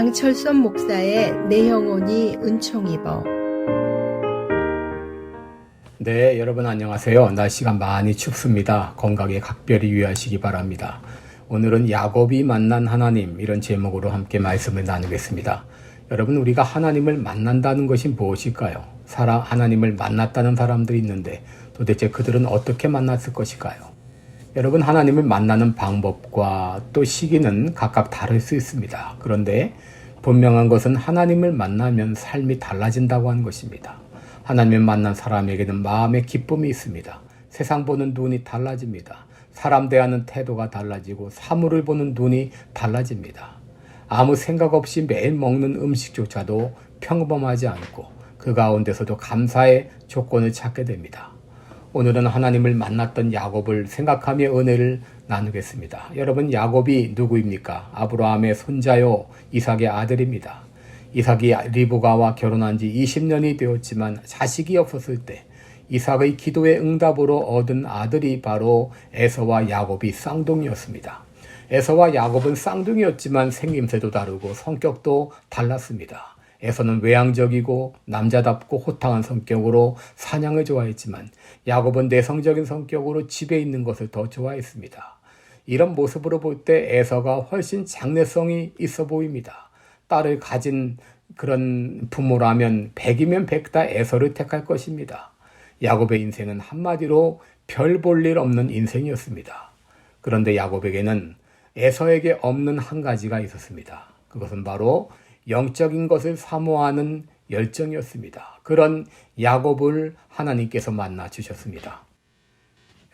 양철선 목사의 내 영혼이 은총 입어. 네, 여러분 안녕하세요. 날씨가 많이 춥습니다. 건강에 각별히 유의하시기 바랍니다. 오늘은 야곱이 만난 하나님, 이런 제목으로 함께 말씀을 나누겠습니다. 여러분, 우리가 하나님을 만난다는 것이 무엇일까요? 하나님을 만났다는 사람들이 있는데 도대체 그들은 어떻게 만났을 것일까요? 여러분, 하나님을 만나는 방법과 또 시기는 각각 다를 수 있습니다. 그런데 분명한 것은 하나님을 만나면 삶이 달라진다고 하는 것입니다. 하나님을 만난 사람에게는 마음의 기쁨이 있습니다. 세상 보는 눈이 달라집니다. 사람 대하는 태도가 달라지고 사물을 보는 눈이 달라집니다. 아무 생각 없이 매일 먹는 음식조차도 평범하지 않고 그 가운데서도 감사의 조건을 찾게 됩니다. 오늘은 하나님을 만났던 야곱을 생각하며 은혜를 나누겠습니다. 여러분, 야곱이 누구입니까? 아브라함의 손자요, 이삭의 아들입니다. 이삭이 리브가와 결혼한 지 20년이 되었지만 자식이 없었을 때 이삭의 기도의 응답으로 얻은 아들이 바로 에서와 야곱이 쌍둥이였습니다. 에서와 야곱은 쌍둥이였지만 생김새도 다르고 성격도 달랐습니다. 에서는 외향적이고 남자답고 호탕한 성격으로 사냥을 좋아했지만 야곱은 내성적인 성격으로 집에 있는 것을 더 좋아했습니다. 이런 모습으로 볼 때 에서가 훨씬 장래성이 있어 보입니다. 딸을 가진 그런 부모라면 100이면 100 다 에서를 택할 것입니다. 야곱의 인생은 한마디로 별 볼 일 없는 인생이었습니다. 그런데 야곱에게는 에서에게 없는 한 가지가 있었습니다. 그것은 바로 영적인 것을 사모하는 열정이었습니다. 그런 야곱을 하나님께서 만나 주셨습니다.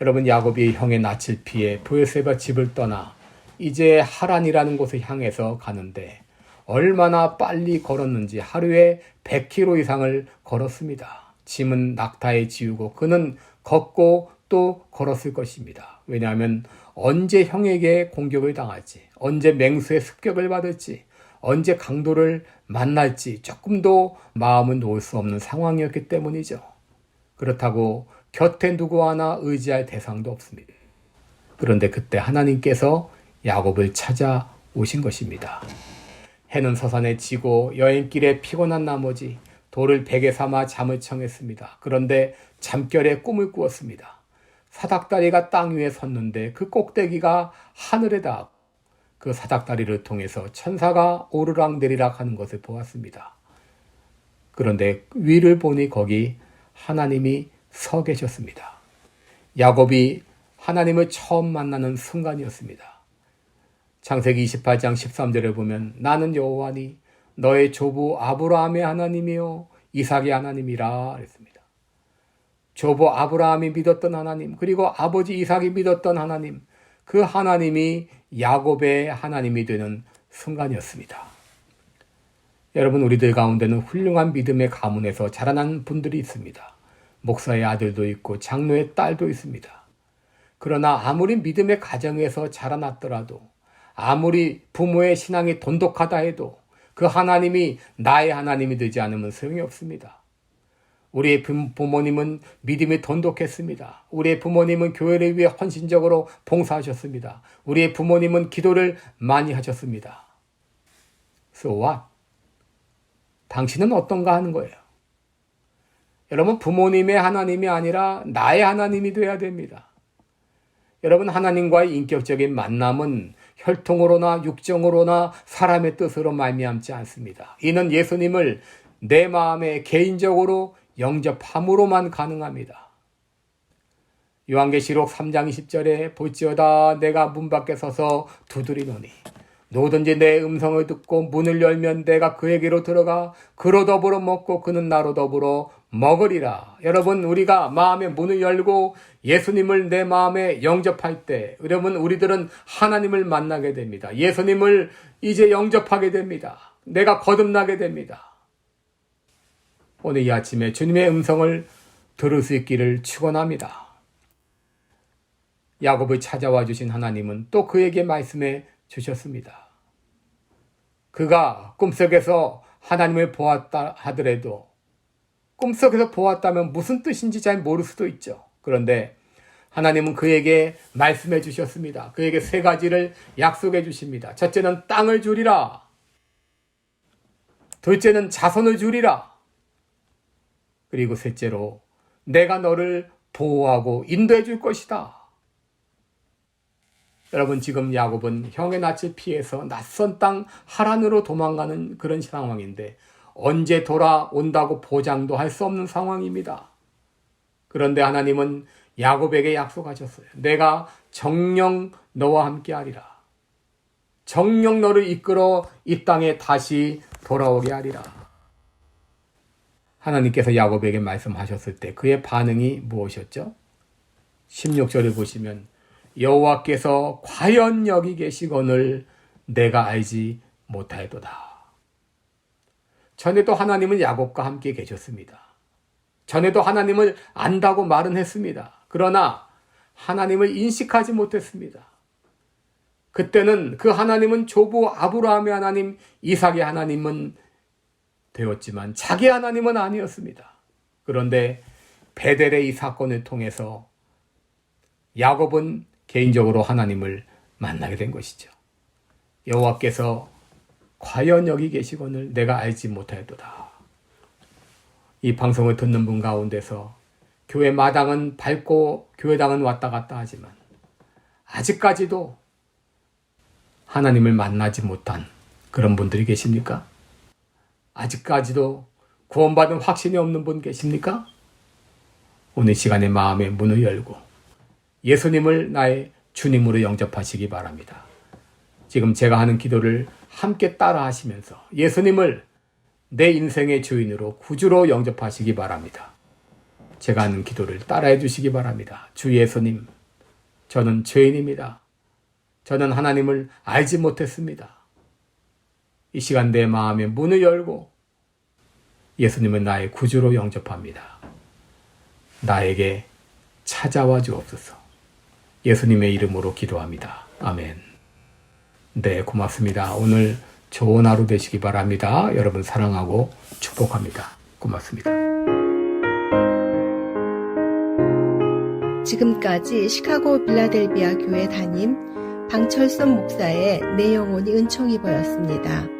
여러분, 야곱이 형의 낯을 피해 브에세바 집을 떠나 이제 하란이라는 곳을 향해서 가는데 얼마나 빨리 걸었는지 하루에 100km 이상을 걸었습니다. 짐은 낙타에 지우고 그는 걷고 또 걸었을 것입니다. 왜냐하면 언제 형에게 공격을 당할지, 언제 맹수의 습격을 받을지, 언제 강도를 만날지 조금도 마음은 놓을 수 없는 상황이었기 때문이죠. 그렇다고 곁에 누구 하나 의지할 대상도 없습니다. 그런데 그때 하나님께서 야곱을 찾아오신 것입니다. 해는 서산에 지고 여행길에 피곤한 나머지 돌을 베개 삼아 잠을 청했습니다. 그런데 잠결에 꿈을 꾸었습니다. 사닥다리가 땅 위에 섰는데 그 꼭대기가 하늘에 닿았고 그 사닥다리를 통해서 천사가 오르락내리락 하는 것을 보았습니다. 그런데 위를 보니 거기 하나님이 서 계셨습니다. 야곱이 하나님을 처음 만나는 순간이었습니다. 창세기 28장 13절에 보면 나는 여호와니 너의 조부 아브라함의 하나님이요 이삭의 하나님이라 그랬습니다. 조부 아브라함이 믿었던 하나님, 그리고 아버지 이삭이 믿었던 하나님, 그 하나님이 야곱의 하나님이 되는 순간이었습니다. 여러분, 우리들 가운데는 훌륭한 믿음의 가문에서 자라난 분들이 있습니다. 목사의 아들도 있고 장로의 딸도 있습니다. 그러나 아무리 믿음의 가정에서 자라났더라도, 아무리 부모의 신앙이 돈독하다 해도 그 하나님이 나의 하나님이 되지 않으면 소용이 없습니다. 우리의 부모님은 믿음이 돈독했습니다. 우리의 부모님은 교회를 위해 헌신적으로 봉사하셨습니다. 우리의 부모님은 기도를 많이 하셨습니다. So what? 당신은 어떤가 하는 거예요. 여러분, 부모님의 하나님이 아니라 나의 하나님이 되어야 됩니다. 여러분, 하나님과의 인격적인 만남은 혈통으로나 육정으로나 사람의 뜻으로 말미암지 않습니다. 이는 예수님을 내 마음에 개인적으로 영접함으로만 가능합니다. 요한계시록 3장 20절에 볼지어다 내가 문 밖에 서서 두드리노니 누구든지 내 음성을 듣고 문을 열면 내가 그에게로 들어가 그로 더불어 먹고 그는 나로 더불어 먹으리라. 여러분, 우리가 마음의 문을 열고 예수님을 내 마음에 영접할 때 여러분, 우리들은 하나님을 만나게 됩니다. 예수님을 이제 영접하게 됩니다. 내가 거듭나게 됩니다. 오늘 이 아침에 주님의 음성을 들을 수 있기를 축원합니다. 야곱을 찾아와 주신 하나님은 또 그에게 말씀해 주셨습니다. 그가 꿈속에서 하나님을 보았다 하더라도 꿈속에서 보았다면 무슨 뜻인지 잘 모를 수도 있죠. 그런데 하나님은 그에게 말씀해 주셨습니다. 그에게 세 가지를 약속해 주십니다. 첫째는 땅을 주리라. 둘째는 자손을 주리라. 그리고 셋째로 내가 너를 보호하고 인도해 줄 것이다. 여러분, 지금 야곱은 형의 낯을 피해서 낯선 땅 하란으로 도망가는 그런 상황인데 언제 돌아온다고 보장도 할 수 없는 상황입니다. 그런데 하나님은 야곱에게 약속하셨어요. 내가 정녕 너와 함께 하리라. 정녕 너를 이끌어 이 땅에 다시 돌아오게 하리라. 하나님께서 야곱에게 말씀하셨을 때 그의 반응이 무엇이었죠? 16절을 보시면 여호와께서 과연 여기 계시거늘 내가 알지 못하였도다. 전에도 하나님은 야곱과 함께 계셨습니다. 전에도 하나님을 안다고 말은 했습니다. 그러나 하나님을 인식하지 못했습니다. 그때는 그 하나님은 조부 아브라함의 하나님, 이삭의 하나님은 되었지만 자기 하나님은 아니었습니다. 그런데 베델의 이 사건을 통해서 야곱은 개인적으로 하나님을 만나게 된 것이죠. 여호와께서 과연 여기 계시거늘 내가 알지 못하였도다. 이 방송을 듣는 분 가운데서 교회 마당은 밟고 교회당은 왔다 갔다 하지만 아직까지도 하나님을 만나지 못한 그런 분들이 계십니까? 아직까지도 구원받은 확신이 없는 분 계십니까? 오늘 시간에 마음의 문을 열고 예수님을 나의 주님으로 영접하시기 바랍니다. 지금 제가 하는 기도를 함께 따라 하시면서 예수님을 내 인생의 주인으로 구주로 영접하시기 바랍니다. 제가 하는 기도를 따라해 주시기 바랍니다. 주 예수님, 저는 죄인입니다. 저는 하나님을 알지 못했습니다. 이 시간 내 마음의 문을 열고 예수님은 나의 구주로 영접합니다. 나에게 찾아와 주옵소서. 예수님의 이름으로 기도합니다. 아멘. 네, 고맙습니다. 오늘 좋은 하루 되시기 바랍니다. 여러분 사랑하고 축복합니다. 고맙습니다. 지금까지 시카고 빌라델비아 교회 담임 방철선 목사의 내 영혼이 은총이 보였습니다.